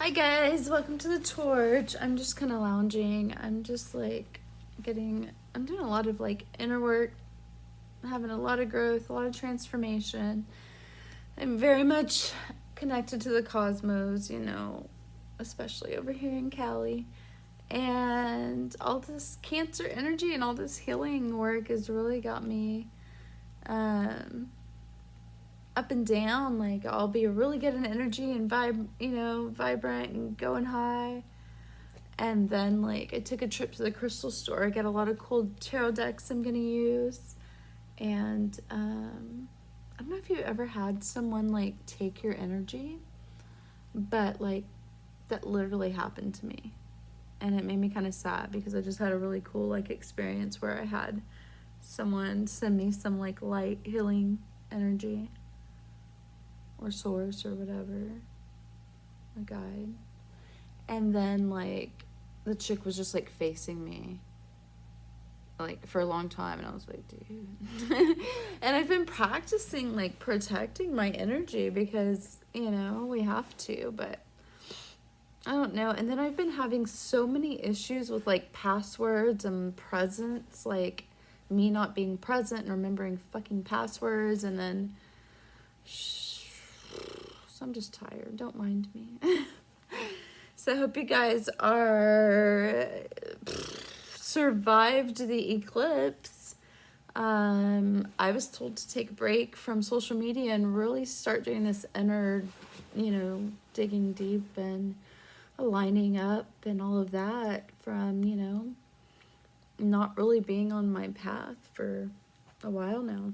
Hi guys, welcome to the torch. I'm just kind of lounging. I'm just like I'm doing a lot of like inner work, having a lot of growth, a lot of transformation. I'm very much connected to the cosmos, especially over here in Cali. And all this Cancer energy and all this healing work has really got me up and down. Like, I'll be really good in energy and vibrant and going high. And then, like, I took a trip to the crystal store. I got a lot of cool tarot decks I'm gonna use. And I don't know if you ever had someone like take your energy, but like that literally happened to me. And it made me kind of sad because I just had a really cool like experience where I had someone send me some like light healing energy or source or whatever, a guide. And then like the chick was just like facing me like for a long time, and I was like, dude. And I've been practicing like protecting my energy because we have to, but I don't know. And then I've been having so many issues with like passwords and presence, like me not being present and remembering fucking passwords. And then so I'm just tired, don't mind me. So I hope you guys are survived the eclipse. I was told to take a break from social media and really start doing this inner, digging deep and aligning up and all of that from, not really being on my path for a while now.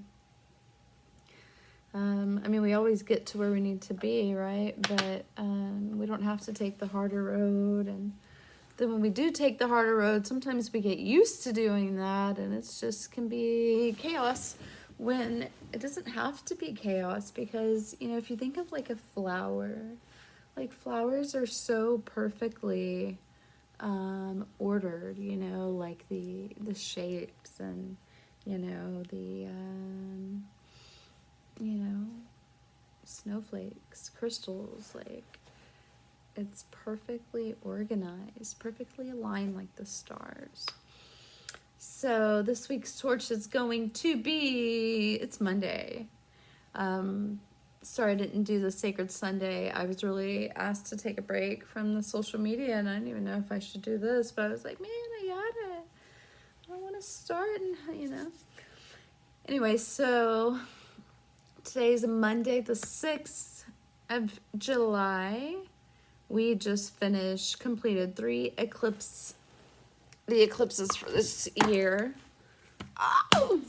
We always get to where we need to be, right? But we don't have to take the harder road. And then when we do take the harder road, sometimes we get used to doing that, and it's just can be chaos when it doesn't have to be chaos. Because, if you think of like a flower, like flowers are so perfectly ordered, like the shapes and, the snowflakes, crystals, like it's perfectly organized, perfectly aligned like the stars. So this week's torch is going to be, it's Monday. Sorry I didn't do the Sacred Sunday. I was really asked to take a break from the social media, and I didn't even know if I should do this, but I was like, man, I got it. I want to start, and Anyway, so today's Monday, the 6th of July. We just completed the eclipses for this year. Oh!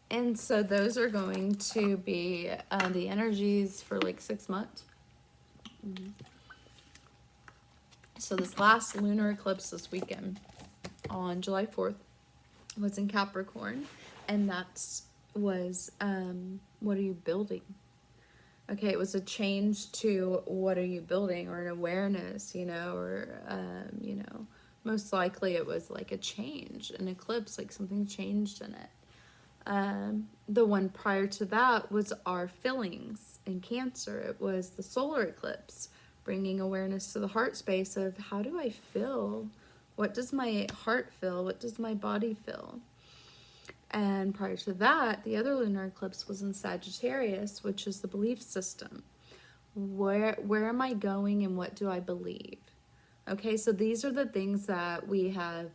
And so those are going to be the energies for like 6 months. Mm-hmm. So this last lunar eclipse this weekend on July 4th was in Capricorn, and that was what are you building? Okay, it was a change to what are you building, or an awareness, or most likely it was like a change, an eclipse, like something changed in it. The one prior to that was our feelings in Cancer. It was the solar eclipse, bringing awareness to the heart space of how do I feel? What does my heart feel? What does my body feel? And prior to that, the other lunar eclipse was in Sagittarius, which is the belief system. Where am I going and what do I believe? Okay, so these are the things that we have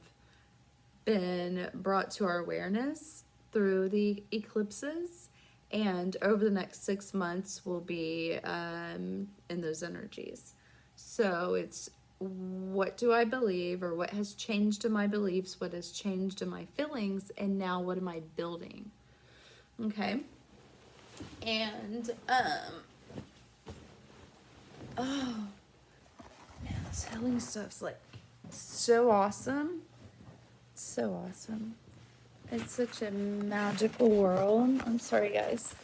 been brought to our awareness through the eclipses, and over the next 6 months we'll be in those energies. So it's what do I believe, or what has changed in my beliefs, what has changed in my feelings, and now what am I building? Okay. And oh man, this healing stuff's like so awesome. So awesome. It's such a magical world. I'm sorry guys.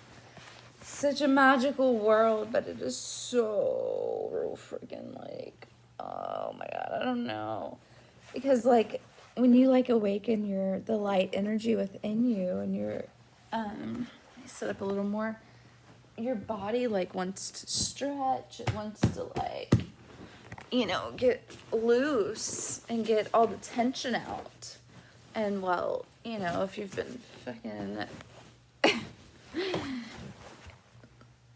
Such a magical world, but it is so freaking like, oh my god, I don't know. Because like when you like awaken the light energy within you, and you're set up a little more, your body like wants to stretch, it wants to like get loose and get all the tension out. And well, if you've been fucking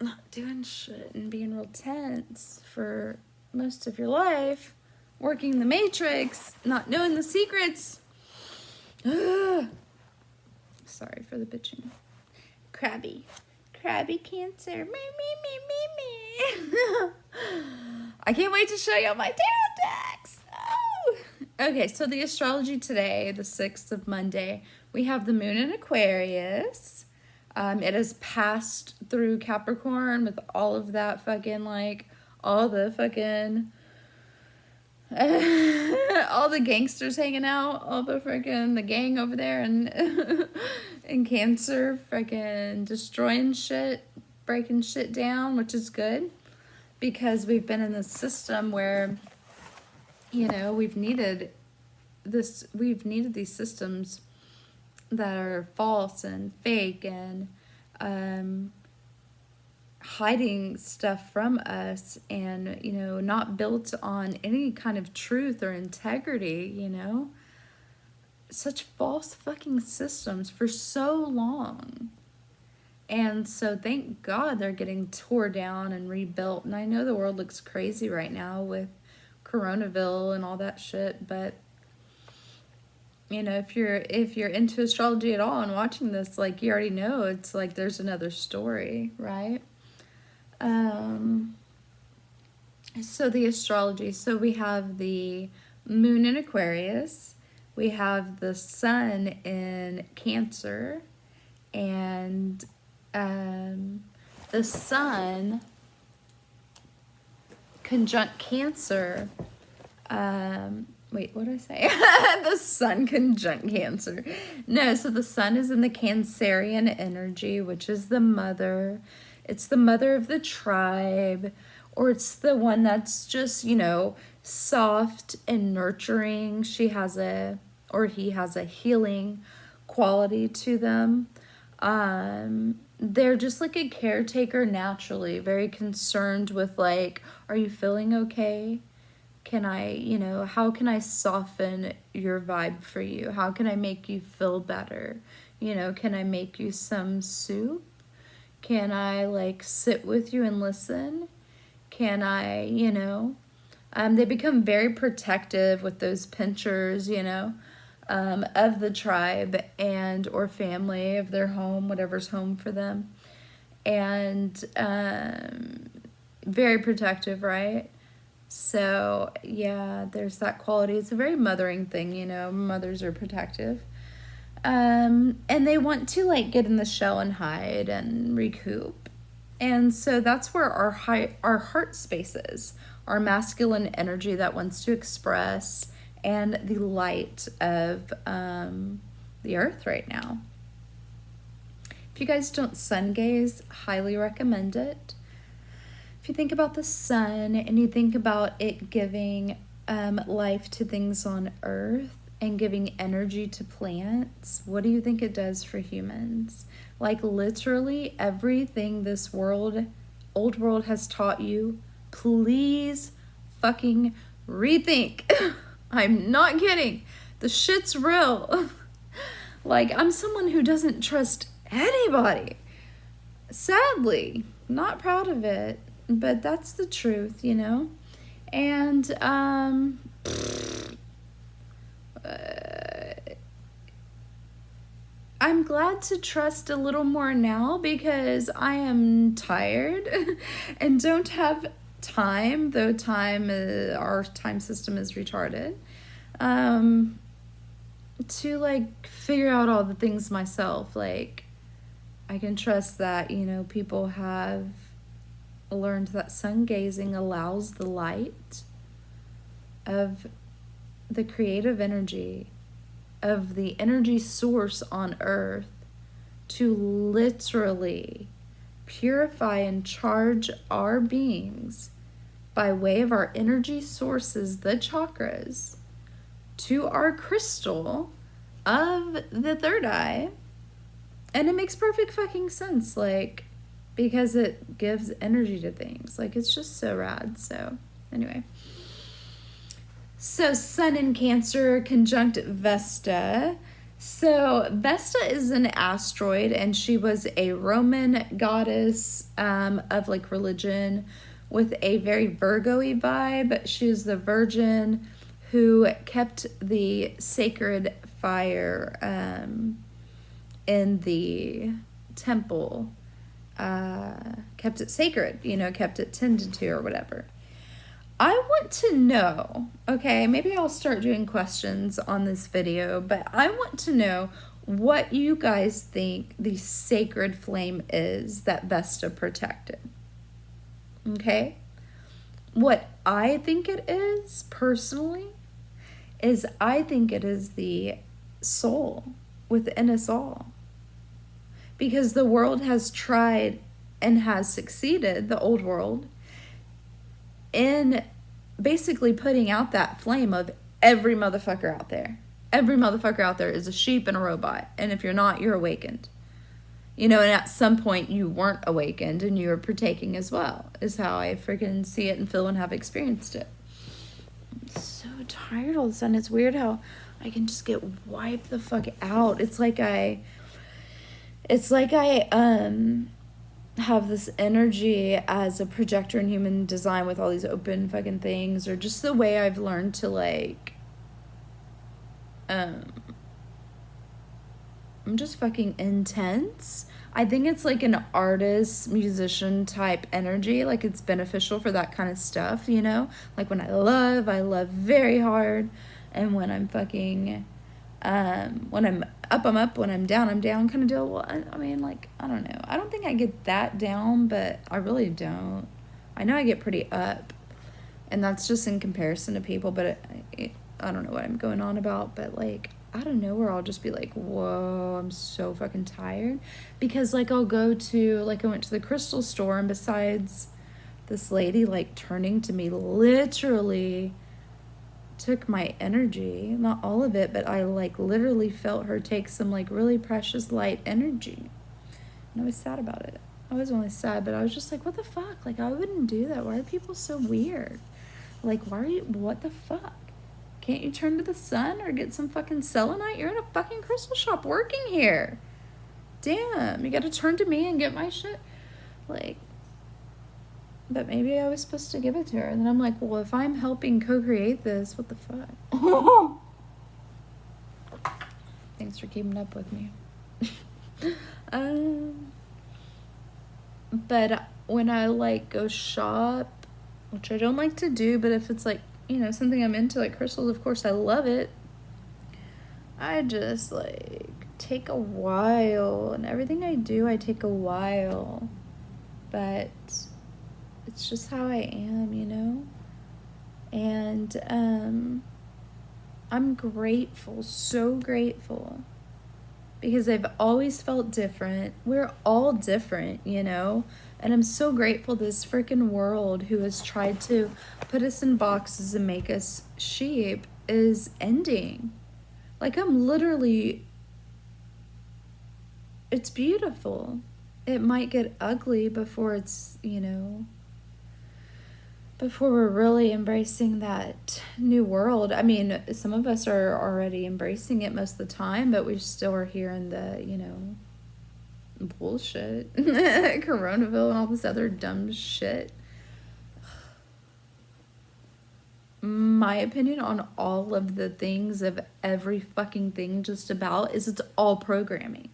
not doing shit and being real tense for most of your life, working the matrix, not knowing the secrets. Sorry for the bitching. Crabby Cancer. Me. I can't wait to show you my tarot decks. Oh. Okay, so the astrology today, the 6th of Monday, we have the moon in Aquarius. It has passed through Capricorn with all of that fucking, all the fucking, all the gangsters hanging out, all the gang over there and in Cancer, fucking destroying shit, breaking shit down, which is good because we've been in this system where, we've needed these systems that are false and fake and hiding stuff from us and, not built on any kind of truth or integrity, such false fucking systems for so long. And so thank God they're getting tore down and rebuilt. And I know the world looks crazy right now with Coronaville and all that shit, but if you're into astrology at all and watching this, you already know it's there's another story, right? So the astrology, so we have the moon in Aquarius, we have the sun in Cancer, and the sun conjunct Cancer. Wait, what did I say? The sun conjunct Cancer. No, so the sun is in the Cancerian energy, which is the mother. It's the mother of the tribe, or it's the one that's just, soft and nurturing. He has a healing quality to them. They're just like a caretaker naturally, very concerned with are you feeling okay? Can I, how can I soften your vibe for you? How can I make you feel better? Can I make you some soup? Can I sit with you and listen? Can I, they become very protective with those pinchers, of the tribe and or family of their home, whatever's home for them. And very protective, right? So, yeah, there's that quality. It's a very mothering thing, mothers are protective. And they want to, get in the shell and hide and recoup. And so that's where our heart space is, our masculine energy that wants to express, and the light of the earth right now. If you guys don't sun gaze, highly recommend it. If you think about the sun and you think about it giving life to things on earth and giving energy to plants, what do you think it does for humans? Literally everything this old world has taught you, please fucking rethink. I'm not kidding. The shit's real. I'm someone who doesn't trust anybody. Sadly, not proud of it. But that's the truth, and I'm glad to trust a little more now because I am tired and don't have time, though our time system is retarded, to figure out all the things myself. I can trust that, people have learned that sun gazing allows the light of the creative energy of the energy source on earth to literally purify and charge our beings by way of our energy sources, the chakras, to our crystal of the third eye. And it makes perfect fucking sense, because it gives energy to things. It's just so rad. So, anyway. So Sun in Cancer conjunct Vesta. So Vesta is an asteroid, and she was a Roman goddess of like religion with a very Virgo-y vibe. She was the virgin who kept the sacred fire in the temple, kept it sacred, you know, kept it tended to or whatever. I want to know, okay, maybe I'll start doing questions on this video, but I want to know what you guys think the sacred flame is that Vesta protected. Okay? What I think it is, personally, is I think it is the soul within us all. Because the world has tried and has succeeded, the old world, in basically putting out that flame of every motherfucker out there. Every motherfucker out there is a sheep and a robot. And if you're not, you're awakened. You know, and at some point you weren't awakened and you were partaking as well, is how I freaking see it and feel and have experienced it. I'm so tired all of a sudden. It's weird how I can just get wiped the fuck out. It's like I have this energy as a projector in human design with all these open fucking things, or just the way I've learned to like I'm just fucking intense. I think it's like an artist, musician type energy. Like it's beneficial for that kind of stuff, you know? Like when I love very hard. And when I'm fucking, when I'm up, when I'm down kind of deal. Well, I mean, like, I don't know. I don't think I get that down, but I really don't. I know I get pretty up. And that's just in comparison to people, but I don't know what I'm going on about, but like, out of nowhere, I'll just be like, whoa, I'm so fucking tired. Because like, I'll go to, like I went to the crystal store, and besides this lady like turning to me, literally took my energy, not all of it, but I like literally felt her take some like really precious light energy. And I was sad about it. I was only sad, but I was just like, what the fuck? Like, I wouldn't do that. Why are people so weird? Like, why are you, what the fuck? Can't you turn to the sun or get some fucking selenite? You're in a fucking crystal shop working here. Damn, you gotta turn to me and get my shit. Like, but maybe I was supposed to give it to her. And then I'm like, well, if I'm helping co-create this, what the fuck? Thanks for keeping up with me. But when I like go shop, which I don't like to do, but if it's like, you know, something I'm into, like crystals, of course I love it. I just like take a while, and everything I do, I take a while, but it's just how I am, you know? And I'm grateful, so grateful, because I've always felt different. We're all different, you know? And I'm so grateful this freaking world who has tried to put us in boxes and make us sheep is ending. Like, I'm literally, it's beautiful. It might get ugly before it's, you know, before we're really embracing that new world. I mean, some of us are already embracing it most of the time, but we still are hearing the, you know, bullshit. Coronaville and all this other dumb shit. My opinion on all of the things, of every fucking thing just about, is it's all programming.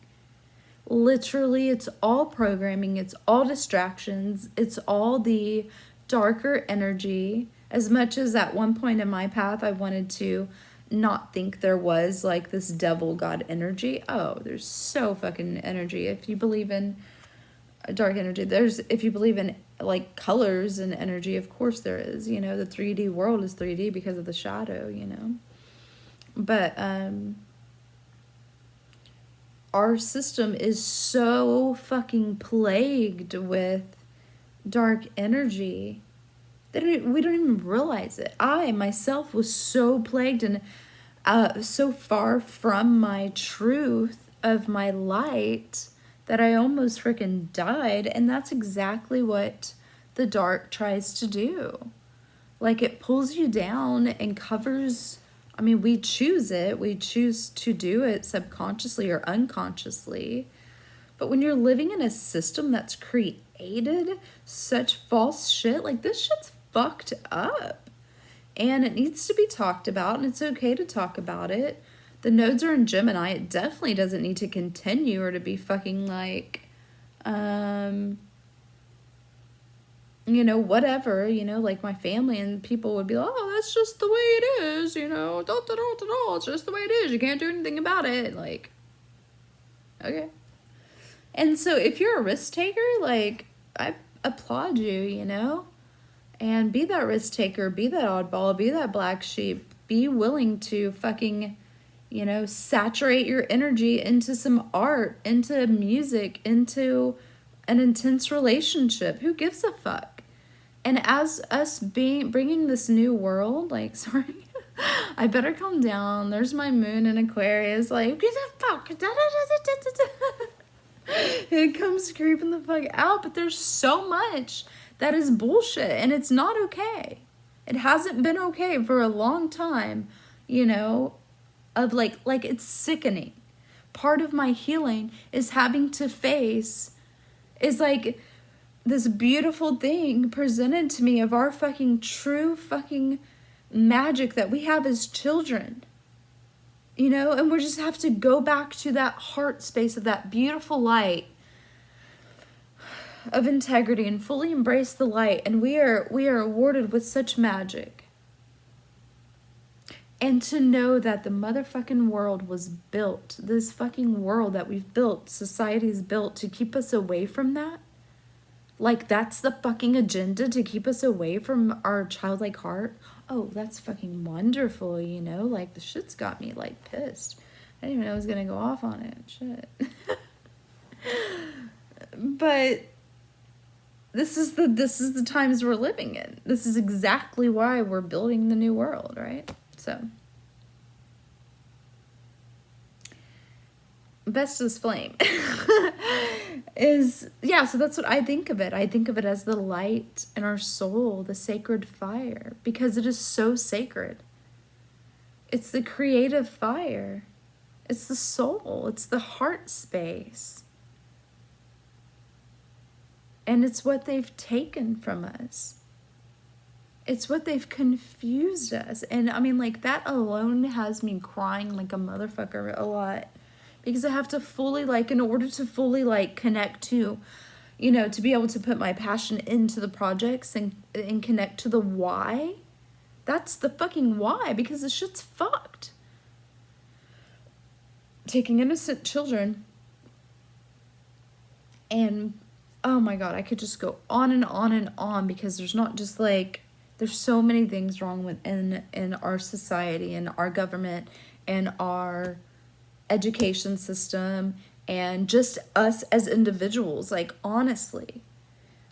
Literally, it's all programming. It's all distractions. It's all the darker energy. As much as at one point in my path I wanted to not think there was like this devil god energy. Oh, there's so fucking energy. If you believe in dark energy, there's, if you believe in like colors and energy, of course there is, you know. The 3D world is 3D because of the shadow, you know. But our system is so fucking plagued with dark energy that we don't even realize it. I myself was so plagued and so far from my truth of my light that I almost freaking died. And that's exactly what the dark tries to do. Like, it pulls you down and covers. I mean, we choose it. We choose to do it subconsciously or unconsciously. But when you're living in a system that's created such false shit, like, this shit's fucked up. And it needs to be talked about, and it's okay to talk about it. The nodes are in Gemini. It definitely doesn't need to continue or to be fucking like, you know, whatever, you know, like my family and people would be like, oh, that's just the way it is, you know, it's just the way it is. You can't do anything about it. Like, okay. And so if you're a risk taker, like, I applaud you, you know? And be that risk taker, be that oddball, be that black sheep. Be willing to fucking, you know, saturate your energy into some art, into music, into an intense relationship. Who gives a fuck? And as us bringing this new world, like, sorry, I better calm down. There's my moon in Aquarius. Like, get the fuck. It comes creeping the fuck out. But there's so much that is bullshit, and it's not okay. It hasn't been okay for a long time, you know, of like it's sickening. Part of my healing is having to face, is like this beautiful thing presented to me of our fucking true fucking magic that we have as children, you know, and we just have to go back to that heart space of that beautiful light of integrity and fully embrace the light. And we are awarded with such magic. And to know that the motherfucking world was built, this fucking world that we've built, society's built to keep us away from that. Like, that's the fucking agenda, to keep us away from our childlike heart. Oh, that's fucking wonderful, you know? Like, the shit's got me, like, pissed. I didn't even know I was gonna go off on it. Shit. But this is the times we're living in. This is exactly why we're building the new world, right? So, best is flame. Is, yeah, so that's what I think of it. I think of it as the light in our soul, the sacred fire, because it is so sacred. It's the creative fire. It's the soul. It's the heart space. And it's what they've taken from us. It's what they've confused us. And I mean, like, that alone has me crying like a motherfucker a lot. Because I have to fully, like, in order to fully, like, connect to, you know, to be able to put my passion into the projects and connect to the why. That's the fucking why, because the shit's fucked. Taking innocent children and, oh my God, I could just go on and on and on, because there's not just, like, there's so many things wrong with in our society and our government and our education system and just us as individuals. Like, honestly,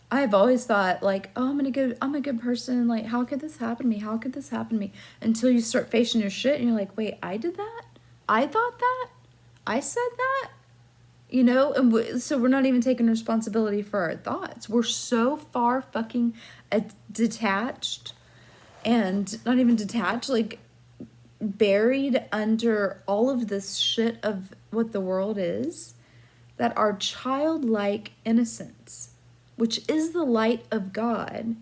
I've always thought, like, oh, I'm a good person, like, how could this happen to me, how could this happen to me, until you start facing your shit and you're like, wait, I did that, I thought that, I said that, you know. And so we're not even taking responsibility for our thoughts. We're so far fucking detached, and not even detached, like, buried under all of this shit of what the world is, that our childlike innocence, which is the light of God,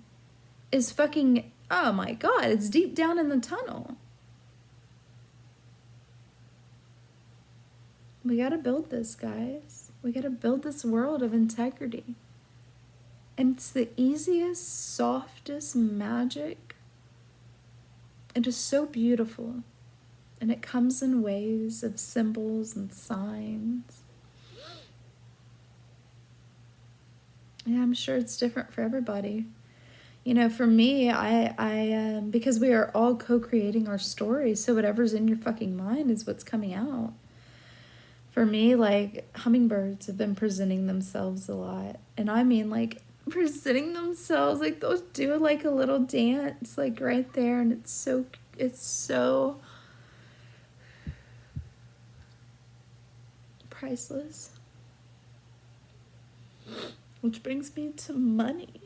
is fucking, oh my God, it's deep down in the tunnel. We gotta build this, guys. We gotta build this world of integrity. And it's the easiest, softest magic. It is so beautiful. And it comes in ways of symbols and signs. Yeah, I'm sure it's different for everybody. You know, for me, I because we are all co-creating our stories, so whatever's in your fucking mind is what's coming out. For me, like, hummingbirds have been presenting themselves a lot. And I mean, like, presenting themselves, like, they'll do, like, a little dance, like, right there, and it's so priceless. Which brings me to money.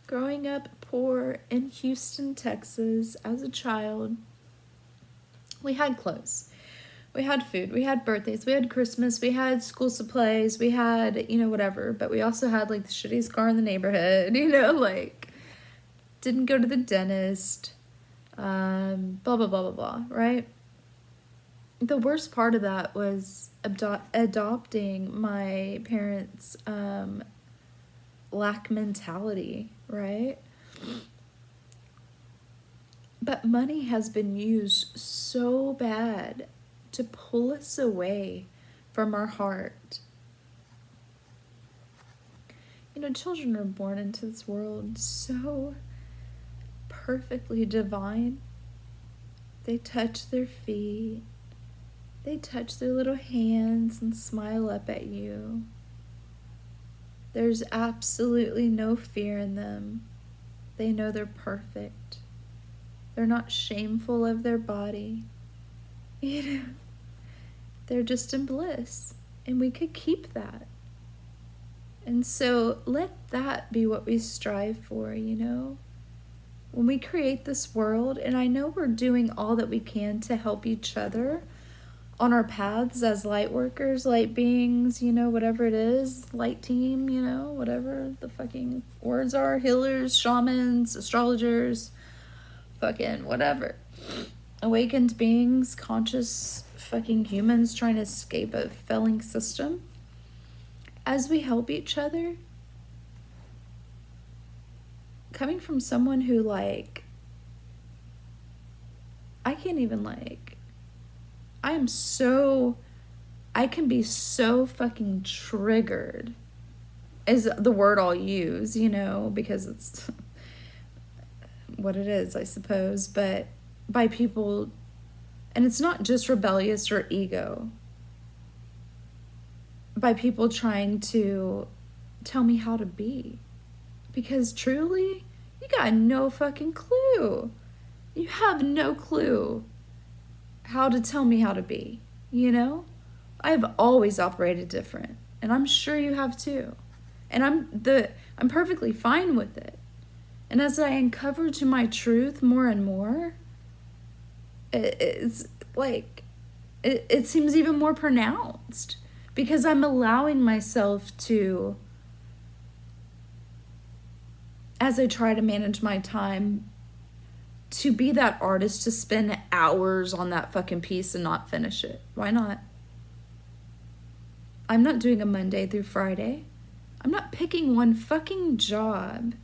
Growing up poor in Houston, Texas, as a child, we had clothes. We had food, we had birthdays, we had Christmas, we had school supplies, we had, whatever. But we also had, like, the shittiest car in the neighborhood, like, didn't go to the dentist, blah, blah, blah, blah, blah, right? The worst part of that was adopting my parents' lack mentality, right? But money has been used so bad to pull us away from our heart. Children are born into this world so perfectly divine. They touch their feet. They touch their little hands and smile up at you. There's absolutely no fear in them. They know they're perfect. They're not shameful of their body. They're just in bliss. And we could keep that. And so let that be what we strive for, When we create this world, and I know we're doing all that we can to help each other on our paths as light workers, light beings, whatever it is, light team, whatever the fucking words are, healers, shamans, astrologers, fucking whatever. Awakened beings, conscious fucking humans trying to escape a failing system. As we help each other, coming from someone who, I can't even, I can be so fucking triggered, is the word I'll use, because it's what it is, I suppose, but by people, and it's not just rebellious or ego, by people trying to tell me how to be. Because truly, you got no fucking clue. You have no clue how to tell me how to be, I've always operated different, and I'm sure you have too. And I'm perfectly fine with it. And as I uncover to my truth more and more, it's like it seems even more pronounced, because I'm allowing myself to, as I try to manage my time, to be that artist, to spend hours on that fucking piece and not finish it. Why not? I'm not doing a Monday through Friday. I'm not picking one fucking job.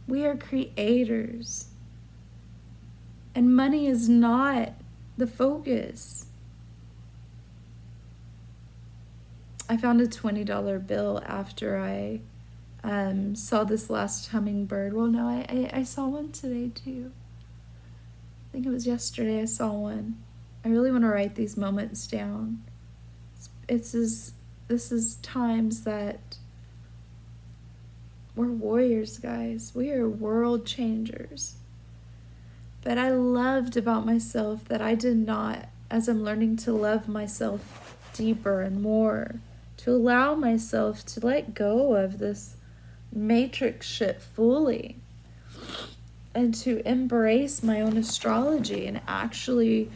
We are creators. And money is not the focus. I found a $20 bill after I saw this last hummingbird. Well, no, I saw one today too. I think it was yesterday I saw one. I really want to write these moments down. This is times that we're warriors, guys. We are world changers. But I loved about myself that I did not, as I'm learning to love myself deeper and more, to allow myself to let go of this matrix shit fully, and to embrace my own astrology and actually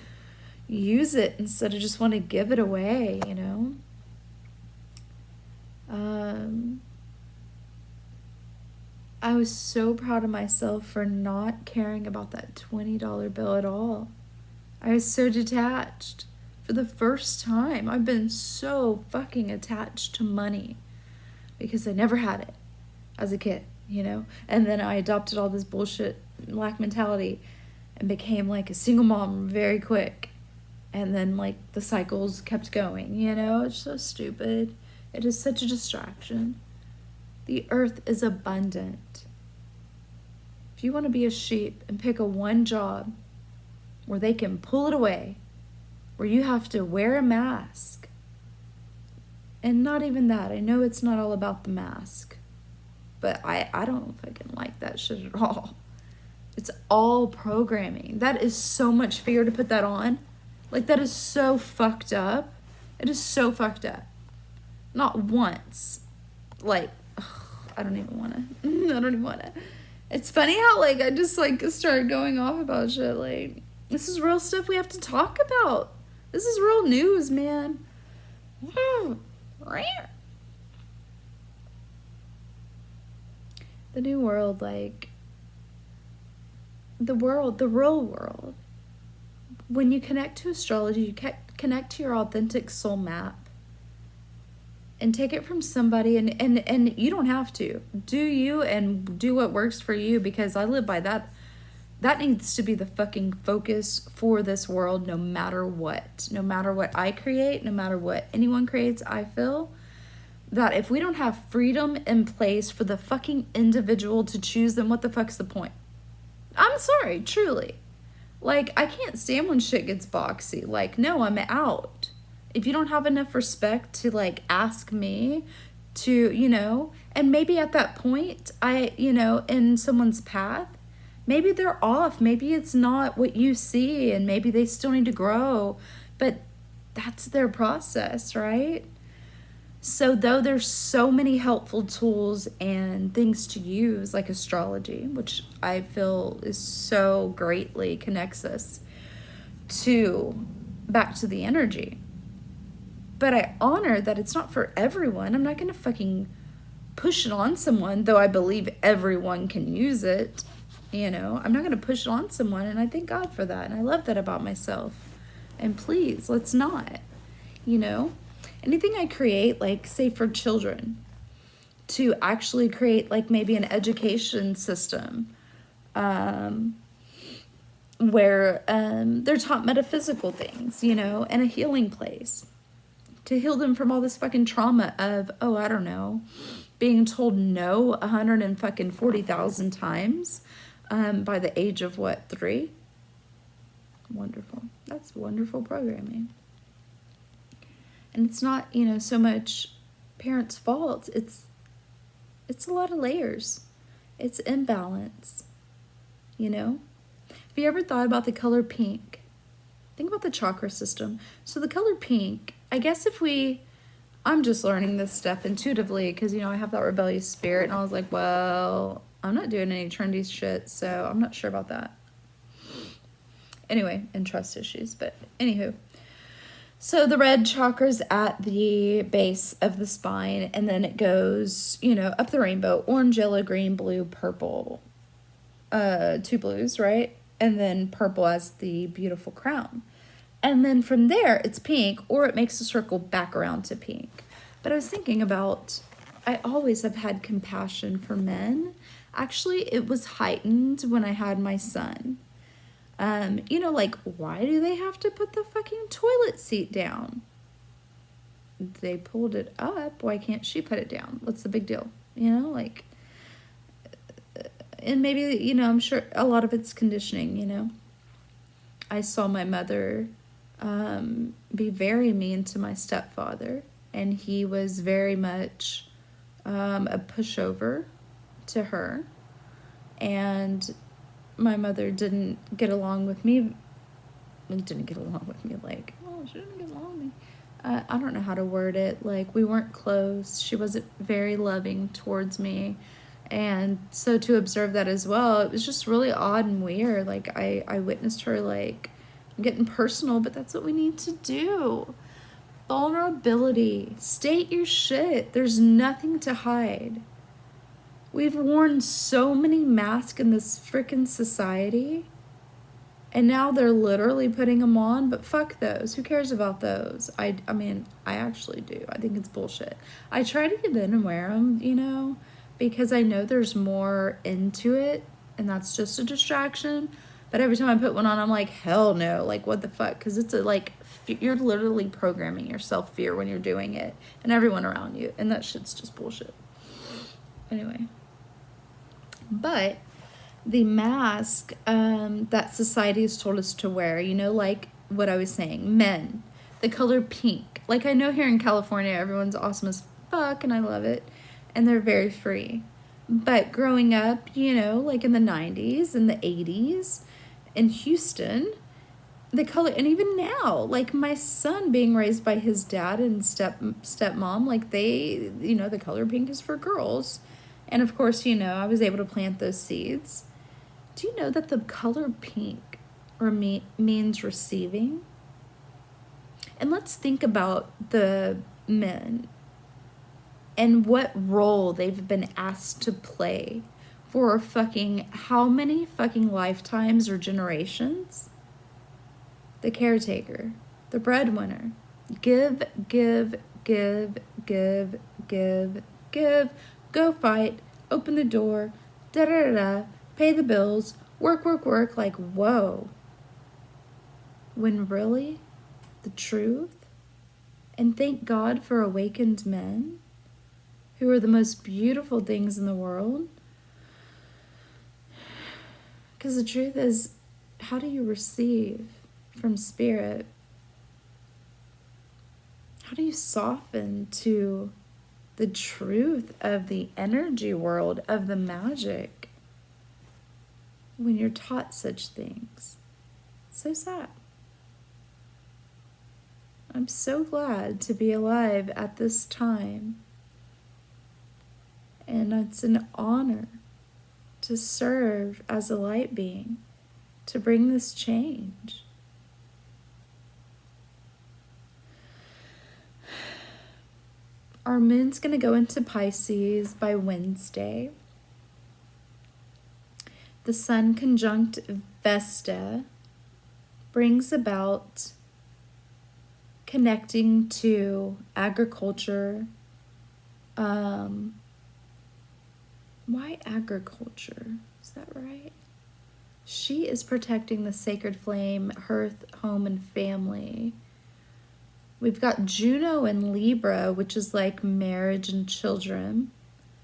use it instead of just want to give it away, I was so proud of myself for not caring about that $20 bill at all. I was so detached. For the first time, I've been so fucking attached to money because I never had it as a kid, And then I adopted all this bullshit lack mentality and became like a single mom very quick. And then the cycles kept going, It's so stupid. It is such a distraction. The earth is abundant. If you want to be a sheep and pick a one job where they can pull it away, where you have to wear a mask, and not even that, I know it's not all about the mask, but I don't fucking like that shit at all. It's all programming. That is so much fear to put that on. That is so fucked up. It is so fucked up. Not once. I don't even want to. It's funny how, like, I just, like, started going off about shit. Like, this is real stuff we have to talk about. This is real news, man. The new world, like, the real world. When you connect to astrology, you connect to your authentic soul map. And take it from somebody, and you don't have to. Do you, and do what works for you, because I live by that. That needs to be the fucking focus for this world, no matter what. No matter what I create, no matter what anyone creates, I feel that if we don't have freedom in place for the fucking individual to choose, then what the fuck's the point? I'm sorry, truly. Like, I can't stand when shit gets boxy. Like, no, I'm out. If you don't have enough respect to, like, ask me to, you know, and maybe at that point, in someone's path, maybe they're off. Maybe it's not what you see, and maybe they still need to grow, but that's their process, right? So though there's so many helpful tools and things to use, like astrology, which I feel is so greatly connects us back to the energy. But I honor that it's not for everyone. I'm not going to fucking push it on someone, though I believe everyone can use it. You know, I'm not going to push it on someone, and I thank God for that. And I love that about myself. And please, let's not. You know, anything I create, like, say for children, to actually create, like, maybe an education system where they're taught metaphysical things, you know, and a healing place. To heal them from all this fucking trauma of, I don't know, being told no 140,000 times by the age of, 3? Wonderful. That's wonderful programming. And it's not, so much parents' fault. It's a lot of layers. It's imbalance, you know? Have you ever thought about the color pink? Think about the chakra system. So the color pink, I guess I'm just learning this stuff intuitively because, I have that rebellious spirit, and I was like, well, I'm not doing any trendy shit, so I'm not sure about that. Anyway, and trust issues, but anywho. So the red chakra's at the base of the spine, and then it goes, up the rainbow, orange, yellow, green, blue, purple, 2 blues, right? And then purple as the beautiful crown. And then from there, it's pink, or it makes a circle back around to pink. But I was thinking about, I always have had compassion for men. Actually, it was heightened when I had my son. Like, why do they have to put the fucking toilet seat down? They pulled it up. Why can't she put it down? What's the big deal? And maybe, I'm sure a lot of it's conditioning, I saw my mother be very mean to my stepfather, and he was very much a pushover to her, and my mother didn't get along with me, like, she didn't get along with me. I don't know how to word it. Like, we weren't close. She wasn't very loving towards me. And so to observe that as well, it was just really odd and weird. Like, I witnessed her, like, getting personal, but that's what we need to do. Vulnerability. State your shit. There's nothing to hide. We've worn so many masks in this freaking society, and now they're literally putting them on, but fuck those. Who cares about those? I mean, I actually do. I think it's bullshit. I try to get in and wear them, because I know there's more into it, and that's just a distraction. But every time I put one on, I'm like, hell no. Like, what the fuck? Because it's you're literally programming yourself fear when you're doing it, and everyone around you, and that shit's just bullshit. Anyway. But the mask that society has told us to wear, like what I was saying, men, the color pink. Like, I know here in California, everyone's awesome as fuck, and I love it, and they're very free. But growing up, like in the 90s and the 80s in Houston, the color, and even now, like my son being raised by his dad and stepmom, like they, the color pink is for girls. And of course, you know, I was able to plant those seeds. Do you know that the color pink means receiving? And let's think about the men and what role they've been asked to play for fucking how many fucking lifetimes or generations? The caretaker, the breadwinner. Give, give, give, give, give, give. Go fight, open the door, da da da da, pay the bills, work, work, work. Like, whoa. When really, the truth, and thank God for awakened men who are the most beautiful things in the world. Because the truth is, how do you receive from spirit? How do you soften to the truth of the energy world, of the magic, when you're taught such things? So sad. I'm so glad to be alive at this time. And it's an honor to serve as a light being, to bring this change. Our moon's going to go into Pisces by Wednesday. The sun conjunct Vesta brings about connecting to agriculture. Why agriculture? Is that right? She is protecting the sacred flame, hearth, home, and family. We've got Juno in Libra, which is like marriage and children.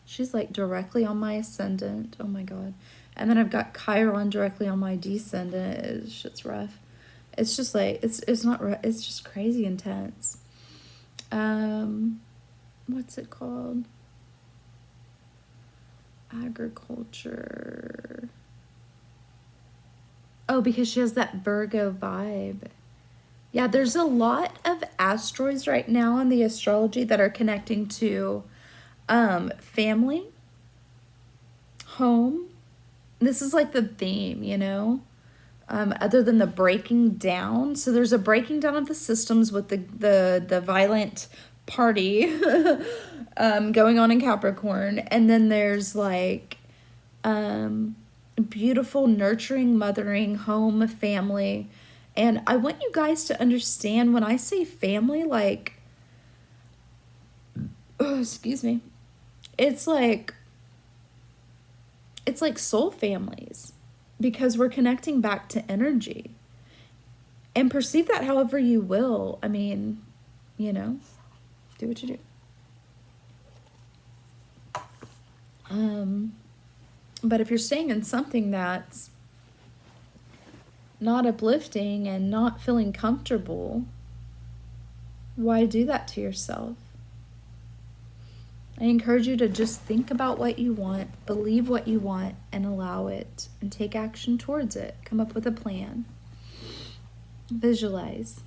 She's like directly on my ascendant. Oh my God. And then I've got Chiron directly on my descendant. Shit's rough. It's just like, it's not rough. It's just crazy intense. What's it called? Agriculture. Oh, because she has that Virgo vibe. Yeah, there's a lot of asteroids right now in the astrology that are connecting to family, home. This is like the theme, you know, other than the breaking down. So there's a breaking down of the systems with the violent party going on in Capricorn. And then there's like beautiful, nurturing, mothering, home, family. And I want you guys to understand when I say family, like, oh, excuse me, it's like soul families, because we're connecting back to energy. And perceive that however you will. I mean, you know, do what you do. But if you're staying in something that's not uplifting and not feeling comfortable, why do that to yourself? I encourage you to just think about what you want, believe what you want, and allow it, and take action towards it. Come up with a plan. Visualize.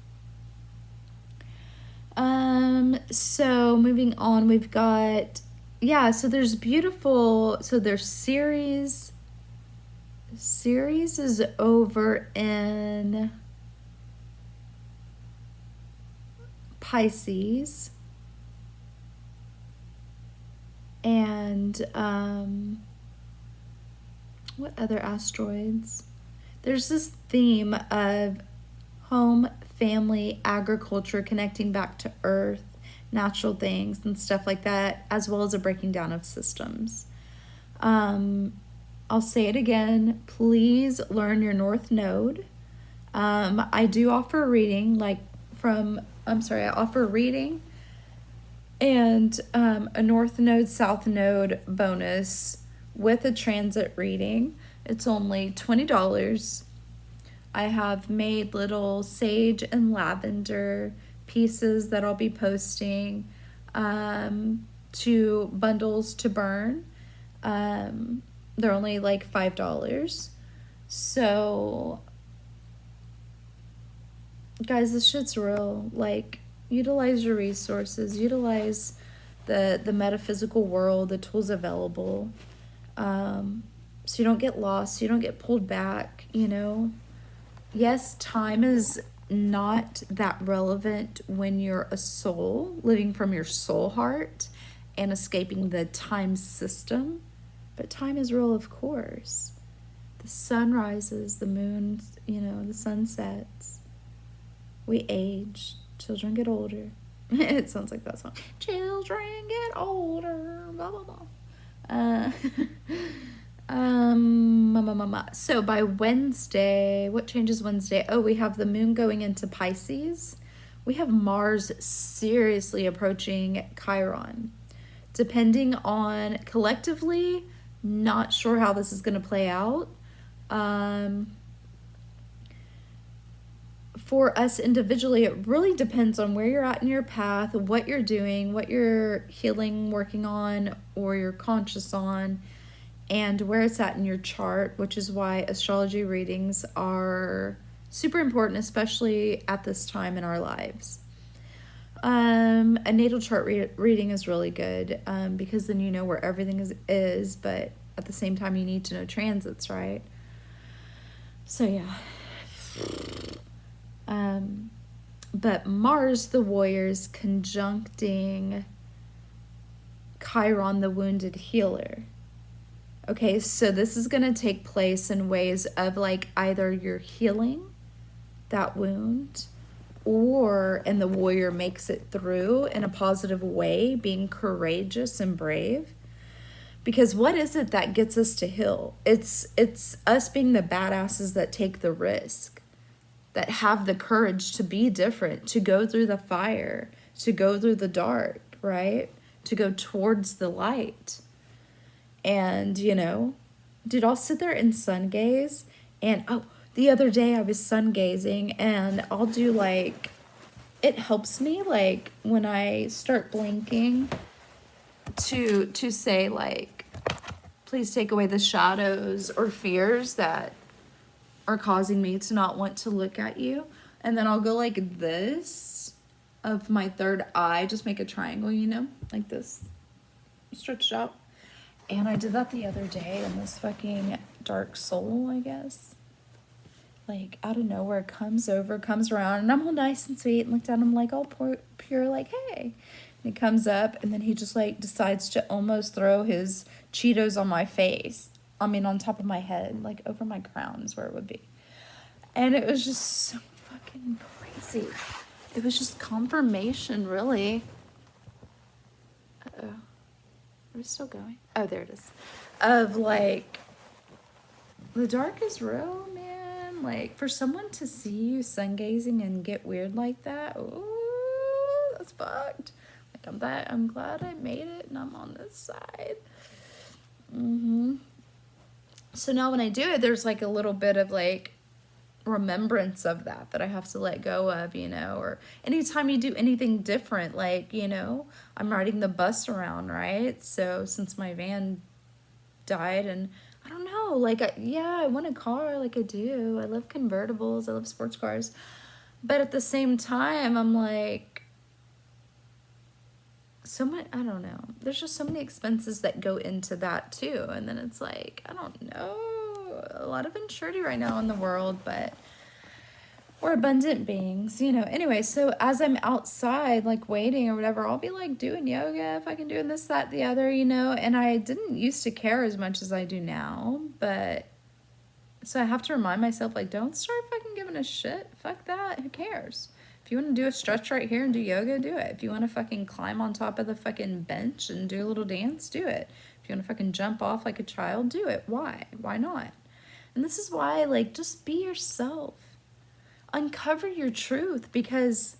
So moving on, we've got, yeah, so there's beautiful, so there's Ceres. Ceres is over in Pisces. And what other asteroids? There's this theme of home, family, agriculture, connecting back to earth, natural things and stuff like that, as well as a breaking down of systems. I'll say it again, please learn your North Node. I do offer a reading, I offer a reading and a North Node, South Node bonus with a transit reading. It's only $20. I have made little sage and lavender pieces that I'll be posting to bundles to burn. They're only like $5. So, guys, this shit's real. Like, utilize your resources, utilize the metaphysical world, the tools available. So you don't get lost, you don't get pulled back, you know. Yes, time is not that relevant when you're a soul living from your soul heart and escaping the time system, but time is real, of course. The sun rises, the moon, you know, the sun sets. We age, children get older. It sounds like that song. Children get older, blah blah blah. So by Wednesday, what changes Wednesday? Oh, we have the moon going into Pisces. We have Mars seriously approaching Chiron. Depending on collectively, not sure how this is going to play out. For us individually, it really depends on where you're at in your path, what you're doing, what you're healing, working on, or you're conscious on, and where it's at in your chart, which is why astrology readings are super important, especially at this time in our lives. A natal chart reading is really good because then you know where everything is, but at the same time you need to know transits, right? So yeah. But Mars, the warriors, conjuncting Chiron, the wounded healer. Okay, so this is going to take place in ways of like either you're healing that wound, and the warrior makes it through in a positive way, being courageous and brave. Because what is it that gets us to heal? It's us being the badasses that take the risk, that have the courage to be different, to go through the fire, to go through the dark, right? To go towards the light. And, you know, dude, I'll sit there and sun gaze. And, the other day I was sun gazing, and I'll do like, it helps me like when I start blinking to say like, please take away the shadows or fears that are causing me to not want to look at you. And then I'll go like this of my third eye, just make a triangle, you know, like this, stretch it out. And I did that the other day, and this fucking dark soul, I guess, like out of nowhere comes around, and I'm all nice and sweet and looked at him like all pure, like, hey. And he comes up, and then he just like decides to almost throw his Cheetos on my face. I mean, on top of my head, like over my crown is where it would be. And it was just so fucking crazy. It was just confirmation, really. Uh-oh. Are we still going? Oh, there it is. Of like, the dark is real, man. Like, for someone to see you sun gazing and get weird like that, ooh, that's fucked. Like, I'm glad I made it and I'm on this side. So now when I do it, there's like a little bit of like remembrance of that I have to let go of, you know. Or anytime you do anything different, like, you know, I'm riding the bus around, right? So since my van died, and I don't know, like, I want a car, like I do. I love convertibles, I love sports cars, but at the same time I'm like, so much, I don't know, there's just so many expenses that go into that too. And then it's like, I don't know, a lot of insecurity right now in the world, but we're abundant beings, you know. Anyway, so as I'm outside, like waiting or whatever, I'll be like doing yoga, if I can do this, that, the other, you know. And I didn't used to care as much as I do now, but so I have to remind myself, like, don't start fucking giving a shit. Fuck that. Who cares? If you want to do a stretch right here and do yoga, do it. If you want to fucking climb on top of the fucking bench and do a little dance, do it. If you want to fucking jump off like a child, do it. Why? Why not? And this is why, like, just be yourself. Uncover your truth, because,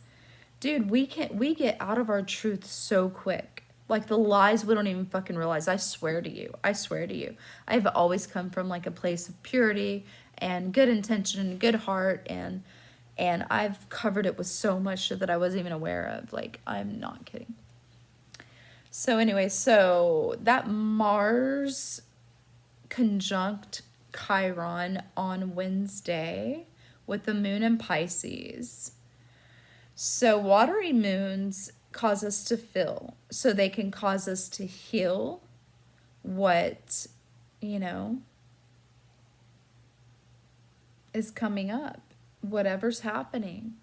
dude, we get out of our truth so quick. Like, the lies we don't even fucking realize. I swear to you. I've always come from, like, a place of purity and good intention and good heart, and I've covered it with so much shit that I wasn't even aware of. Like, I'm not kidding. So anyway, so that Mars conjunct Chiron on Wednesday with the moon in Pisces. So watery moons cause us to feel, so they can cause us to heal what, you know, is coming up, whatever's happening.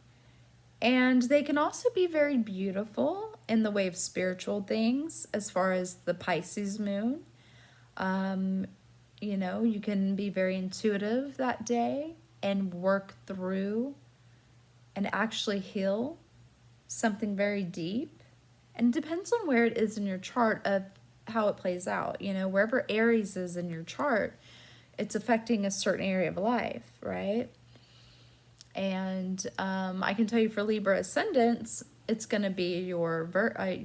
And they can also be very beautiful in the way of spiritual things, as far as the Pisces moon. You know, you can be very intuitive that day and work through and actually heal something very deep. And it depends on where it is in your chart of how it plays out. You know, wherever Aries is in your chart, it's affecting a certain area of life, right? And I can tell you for Libra ascendants, it's going to be your Virgo. I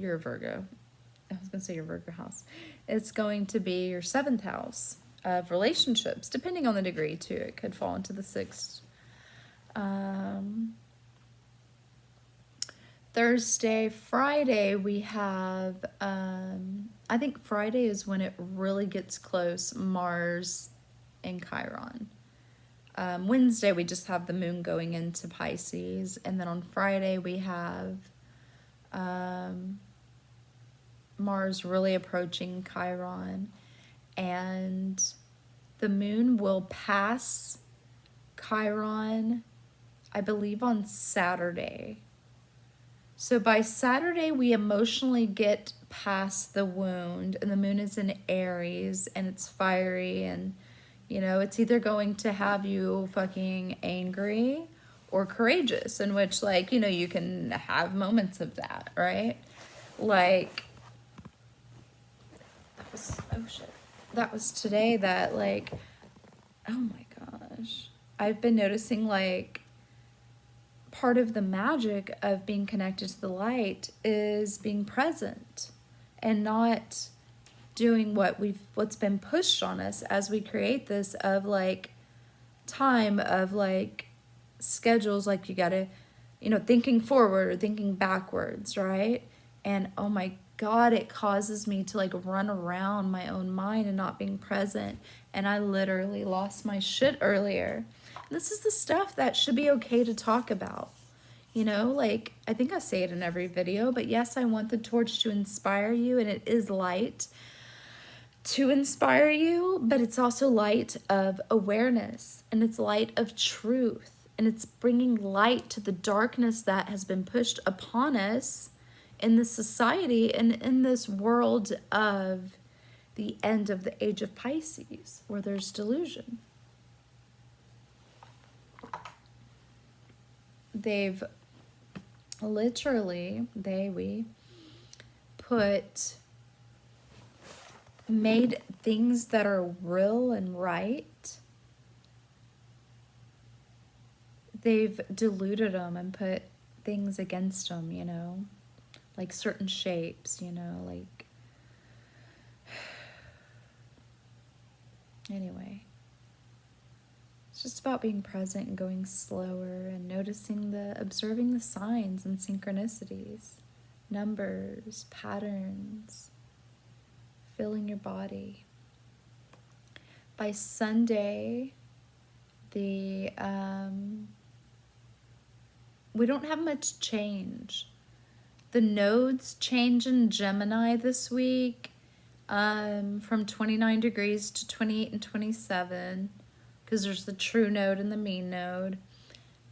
was going to say your Virgo house. It's going to be your 7th house of relationships, depending on the degree too. It could fall into the 6th. Thursday, Friday, we have, I think Friday is when it really gets close, Mars and Chiron. Wednesday, we just have the moon going into Pisces. And then on Friday, we have Mars really approaching Chiron. And the moon will pass Chiron, I believe, on Saturday. So by Saturday, we emotionally get past the wound, and the moon is in Aries, and it's fiery, and, you know, it's either going to have you fucking angry or courageous, in which, like, you know, you can have moments of that, right? Like, that was today that, like, oh my gosh. I've been noticing, like, part of the magic of being connected to the light is being present and not doing what's been pushed on us as we create this of, like, time of, like, schedules, like, you gotta, you know, thinking forward or thinking backwards, right? And oh my God, it causes me to, like, run around my own mind and not being present. And I literally lost my shit earlier. This is the stuff that should be okay to talk about. You know, like, I think I say it in every video, but yes, I want the torch to inspire you, and it is light to inspire you, but it's also light of awareness, and it's light of truth, and it's bringing light to the darkness that has been pushed upon us in this society and in this world of the end of the age of Pisces, where there's delusion. They've literally, we made things that are real and right, they've diluted them and put things against them, you know, like certain shapes, you know, like, anyway. It's just about being present and going slower and noticing observing the signs and synchronicities, numbers, patterns, feeling your body. By Sunday, we don't have much change. The nodes change in Gemini this week, from 29 degrees to 28 and 27. Because there's the true node and the mean node.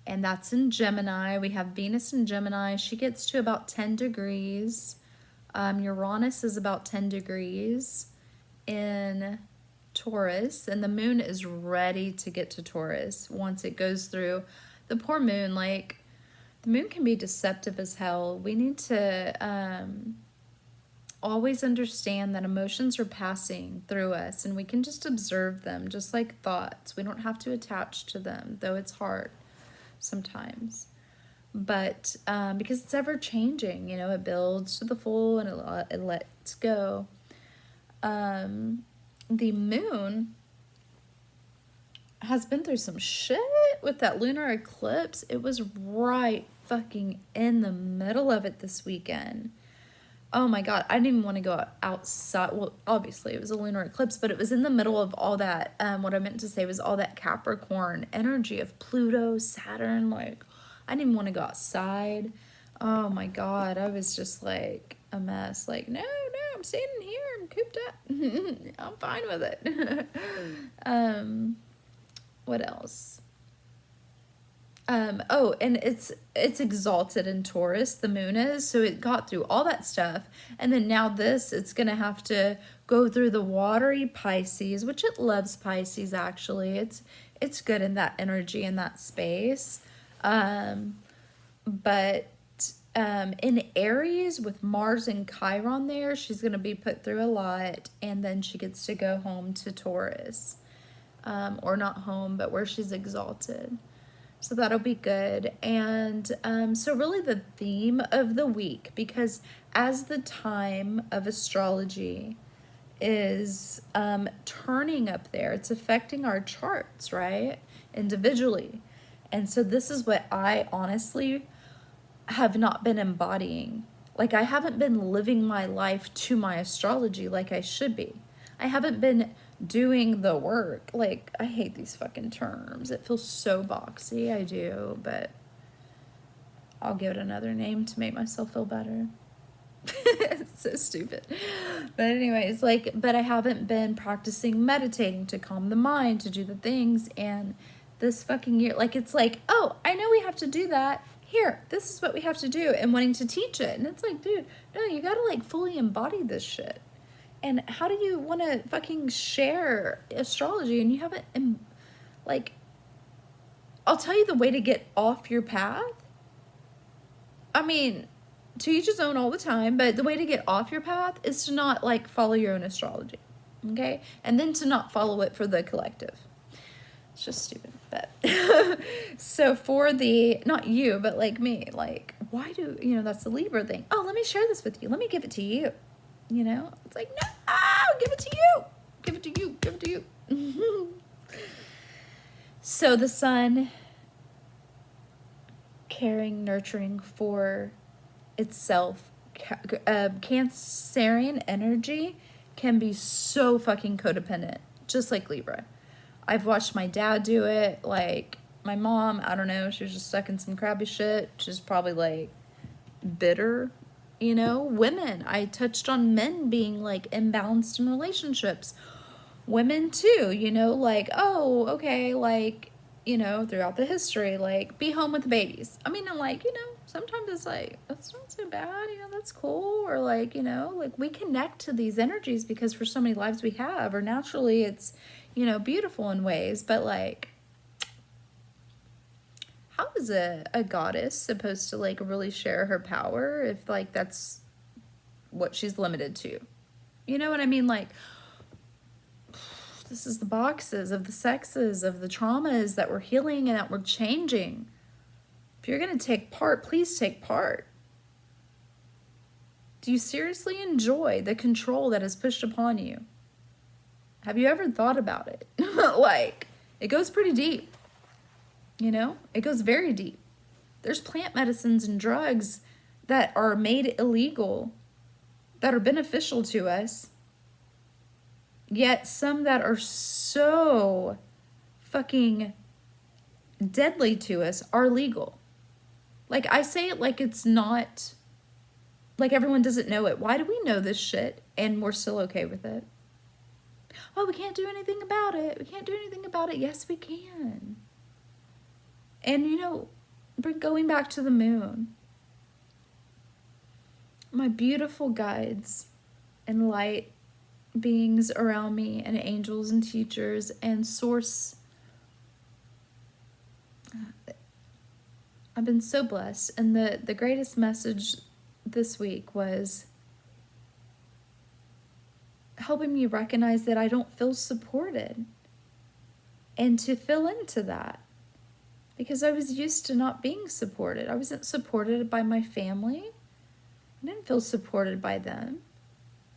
And that's in Gemini. We have Venus in Gemini. She gets to about 10 degrees. Uranus is about 10 degrees in Taurus. And the moon is ready to get to Taurus once it goes through. The poor moon, like, the moon can be deceptive as hell. We need to always understand that emotions are passing through us, and we can just observe them, just like thoughts. We don't have to attach to them, though it's hard sometimes. But because it's ever changing, you know, it builds to the full and it lets go. The moon has been through some shit with that lunar eclipse. It was right fucking in the middle of it this weekend. Oh my God, I didn't even want to go outside. Well, obviously it was a lunar eclipse, but it was in the middle of all that. What I meant to say was all that Capricorn energy of Pluto, Saturn. Like, I didn't even want to go outside. Oh my God. I was just like a mess. Like, no, I'm standing here. I'm cooped up. I'm fine with it. What else? Oh, and it's exalted in Taurus, the moon is, so it got through all that stuff. And then now this, it's gonna have to go through the watery Pisces, which it loves Pisces actually. It's good in that energy in that space. But in Aries with Mars and Chiron there, she's gonna be put through a lot, and then she gets to go home to Taurus. Or not home, but where she's exalted. So that'll be good. And so really the theme of the week, because as the time of astrology is turning up there, it's affecting our charts, right? Individually. And so this is what I honestly have not been embodying. Like I haven't been living my life to my astrology like I should be. I haven't been doing the work. Like, I hate these fucking terms. It feels so boxy. I do, but I'll give it another name to make myself feel better. It's so stupid. But anyways, like, but I haven't been practicing meditating to calm the mind, to do the things. And this fucking year, like, it's like, oh, I know we have to do that. Here, this is what we have to do. And wanting to teach it. And it's like, dude, no, you gotta like fully embody this shit. And how do you want to fucking share astrology and you haven't, like, I'll tell you the way to get off your path. I mean, to each his own all the time, but the way to get off your path is to not, like, follow your own astrology, okay? And then to not follow it for the collective. It's just stupid, but. So for the, not you, but like me, like, why do, that's the Libra thing. Oh, let me share this with you. Let me give it to you. It's like, no, give it to you. Give it to you. Give it to you. So the sun, caring, nurturing for itself, Cancerian energy can be so fucking codependent, just like Libra. I've watched my dad do it. Like, my mom, I don't know, she was just stuck in some crappy shit. She's probably, like, bitter. Women. I touched on men being like imbalanced in relationships. Women too, like, oh, okay, like, throughout the history, like, be home with the babies. I mean, I'm like, sometimes it's like, that's not so bad, that's cool. Or like, like we connect to these energies because for so many lives we have, or naturally it's, beautiful in ways, but like, how is a goddess supposed to like really share her power if like that's what she's limited to? You know what I mean? Like, this is the boxes of the sexes, of the traumas that we're healing and that we're changing. If you're going to take part, please take part. Do you seriously enjoy the control that is pushed upon you? Have you ever thought about it? Like, it goes pretty deep. It goes very deep. There's plant medicines and drugs that are made illegal, that are beneficial to us, yet some that are so fucking deadly to us are legal. Like, I say it like it's not, like everyone doesn't know it. Why do we know this shit and we're still okay with it? Oh, we can't do anything about it. We can't do anything about it. Yes, we can. And, going back to the moon, my beautiful guides and light beings around me and angels and teachers and source, I've been so blessed. And the greatest message this week was helping me recognize that I don't feel supported and to fill into that. Because I was used to not being supported. I wasn't supported by my family. I didn't feel supported by them.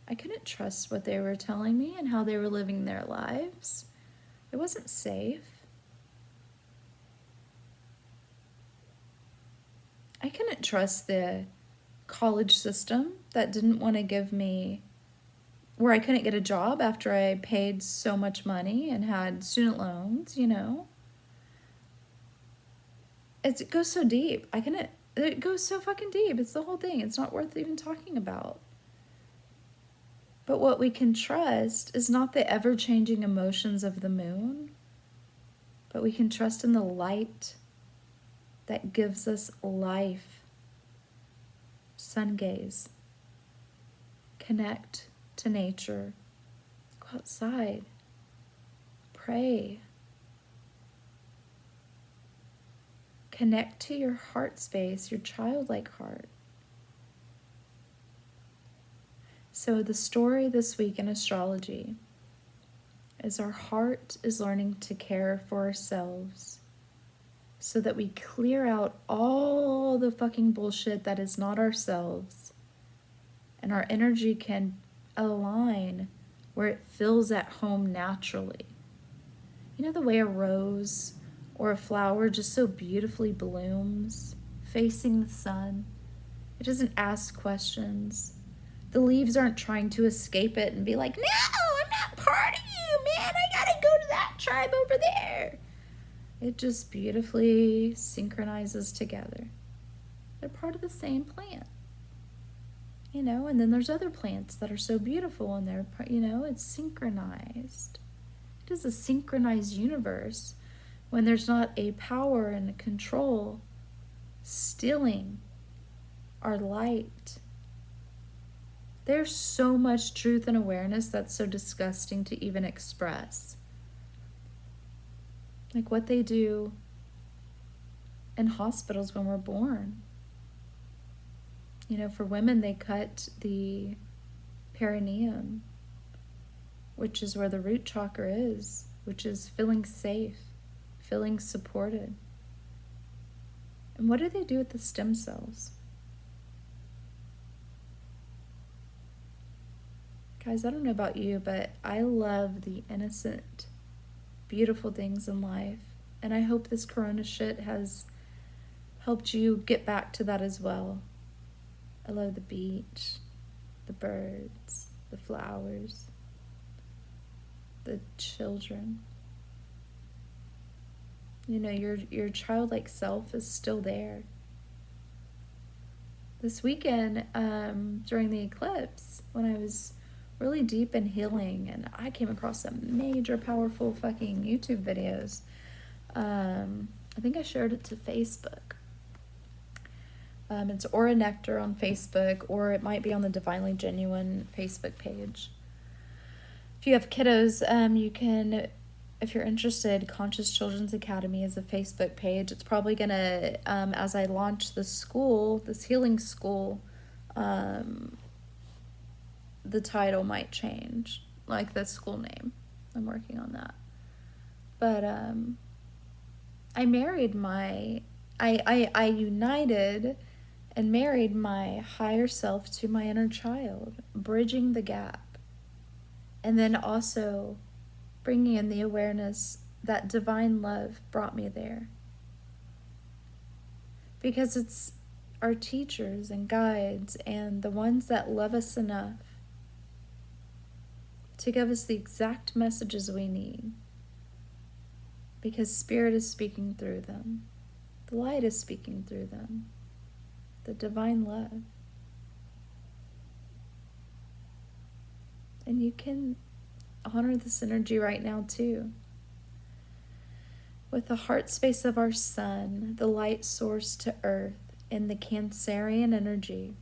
I couldn't trust what they were telling me and how they were living their lives. It wasn't safe. I couldn't trust the college system that didn't want to give me, where I couldn't get a job after I paid so much money and had student loans, It goes so deep. I couldn't It goes so fucking deep. It's the whole thing. It's not worth even talking about. But what we can trust is not the ever-changing emotions of the moon, but we can trust in the light that gives us life. Sun gaze. Connect to nature. Go outside. Pray. Connect to your heart space, your childlike heart. So the story this week in astrology is our heart is learning to care for ourselves so that we clear out all the fucking bullshit that is not ourselves, and our energy can align where it feels at home naturally. You know the way a rose or a flower just so beautifully blooms, facing the sun? It doesn't ask questions. The leaves aren't trying to escape it and be like, no, I'm not part of you, man. I gotta go to that tribe over there. It just beautifully synchronizes together. They're part of the same plant. You know, and then there's other plants that are so beautiful and they're, you know, it's synchronized. It is a synchronized universe when there's not a power and a control stealing our light. There's so much truth and awareness that's so disgusting to even express. Like what they do in hospitals when we're born. You know, for women, they cut the perineum, which is where the root chakra is, which is feeling safe, feeling supported. And what do they do with the stem cells? Guys, I don't know about you, but I love the innocent, beautiful things in life. And I hope this corona shit has helped you get back to that as well. I love the beach, the birds, the flowers, the children. You know, your childlike self is still there. This weekend, during the eclipse, when I was really deep in healing, and I came across some major powerful fucking YouTube videos. I think I shared it to Facebook. It's Aura Nectar on Facebook, or it might be on the Divinely Genuine Facebook page. If you have kiddos, you can, if you're interested, Conscious Children's Academy is a Facebook page. It's probably gonna, as I launch this school, this healing school, the title might change, like the school name. I'm working on that. But I married I united and married my higher self to my inner child, bridging the gap. And then also bringing in the awareness that divine love brought me there. Because it's our teachers and guides and the ones that love us enough to give us the exact messages we need. Because Spirit is speaking through them. The light is speaking through them. The divine love. And you can honor this energy right now too. With the heart space of our sun, the light source to earth, in the Cancerian energy,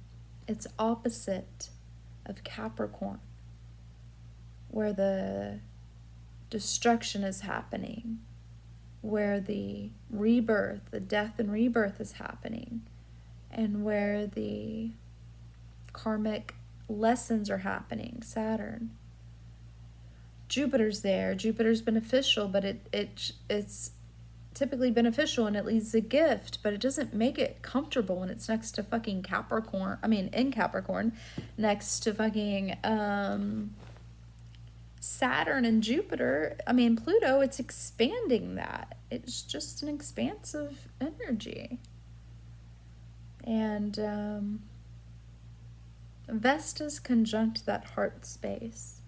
it's opposite of Capricorn, where the destruction is happening, where the rebirth, the death and rebirth is happening, and where the karmic lessons are happening, Saturn. Jupiter's there. Jupiter's beneficial, but it's typically beneficial and it leads a gift, but it doesn't make it comfortable when it's next to fucking Capricorn. I mean, in Capricorn, next to fucking Saturn and Jupiter. I mean, Pluto, it's expanding that. It's just an expansive energy. And Vesta's conjunct that heart space,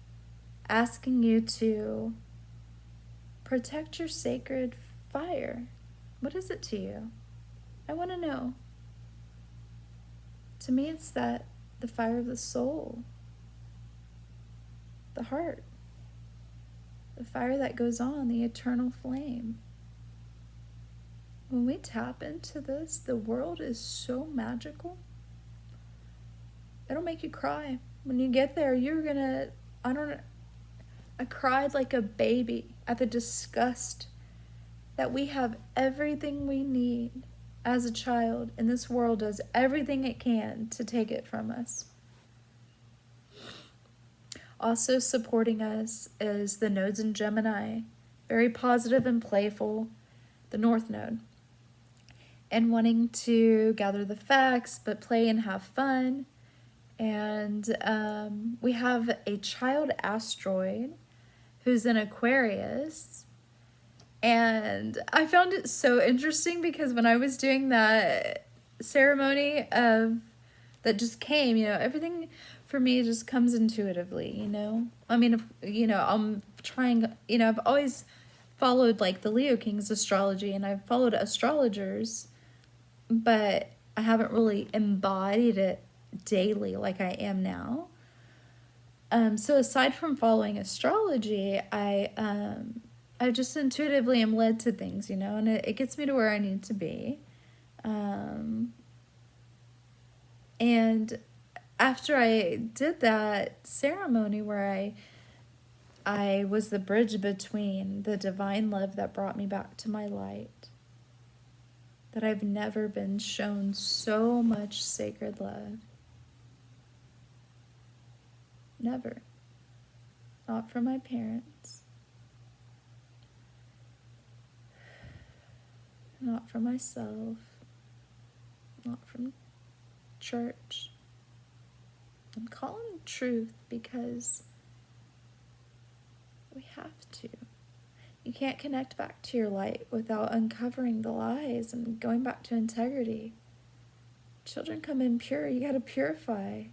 asking you to protect your sacred fire. What is it to you? I want to know. To me, it's that the fire of the soul, the heart, the fire that goes on, the eternal flame. When we tap into this, the world is so magical. It'll make you cry. When you get there, you're gonna, I cried like a baby at the disgust that we have everything we need as a child, and this world does everything it can to take it from us. Also supporting us is the nodes in Gemini, very positive and playful, the North Node, and wanting to gather the facts, but play and have fun. And we have a child asteroid who's in Aquarius. And I found it so interesting because when I was doing that ceremony of that just came, you know, everything for me just comes intuitively, you know. I mean, you know, I'm trying, you know, I've always followed like the Leo King's astrology, and I've followed astrologers, but I haven't really embodied it daily like I am now. So aside from following astrology, I just intuitively am led to things, you know, and it gets me to where I need to be. And after I did that ceremony where I was the bridge between the divine love that brought me back to my light, that I've never been shown so much sacred love. Never. Not from my parents. Not from myself. Not from church. I'm calling truth because we have to. You can't connect back to your light without uncovering the lies and going back to integrity. Children come in pure. You gotta purify.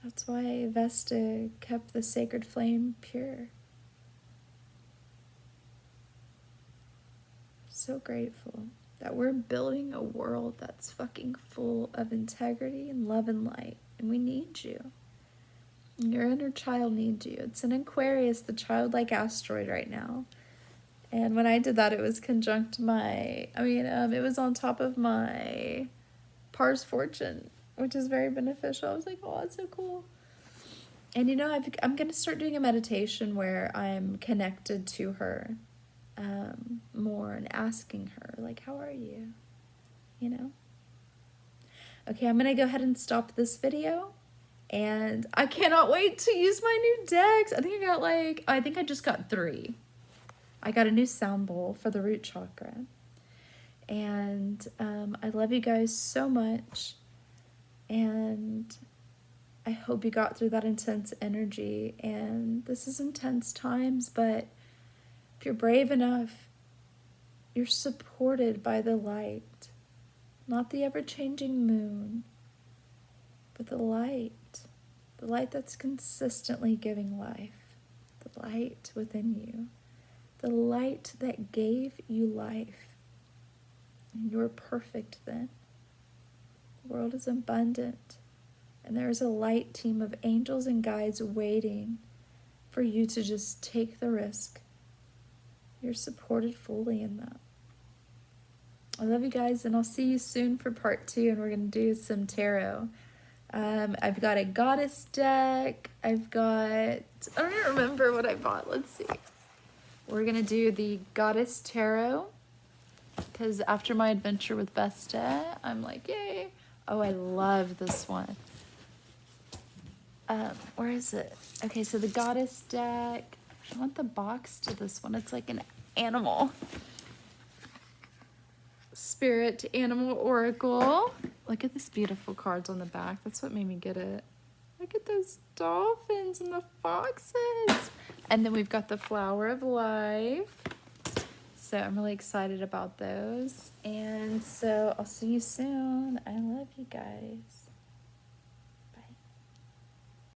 That's why Vesta kept the sacred flame pure. So grateful that we're building a world that's fucking full of integrity and love and light. And we need you. Your inner child needs you. It's an Aquarius, the childlike asteroid right now. And when I did that, it was conjunct it was on top of my Pars Fortune, which is very beneficial. I was like, oh, that's so cool. And you know, I'm going to start doing a meditation where I'm connected to her more and asking her, like, how are you? You know? Okay, I'm going to go ahead and stop this video. And I cannot wait to use my new decks. I think I just got 3. I got a new sound bowl for the root chakra. And I love you guys so much. And I hope you got through that intense energy. And this is intense times, but if you're brave enough, you're supported by the light. Not the ever-changing moon, but the light. The light that's consistently giving life. The light within you. The light that gave you life. And you're perfect then. The world is abundant. And there is a light team of angels and guides waiting for you to just take the risk. You're supported fully in that. I love you guys, and I'll see you soon for part 2, and we're going to do some tarot. I've got a goddess deck. I don't remember what I bought. Let's see. We're going to do the goddess tarot, because after my adventure with Vesta, I'm like, yay. Oh, I love this one. Where is it? Okay, so the goddess deck. I want the box to this one. It's like an animal. Spirit Animal Oracle. Look at these beautiful cards on the back. That's what made me get it. Look at those dolphins and the foxes. And then we've got the Flower of Life. So I'm really excited about those. And so I'll see you soon. I love you guys.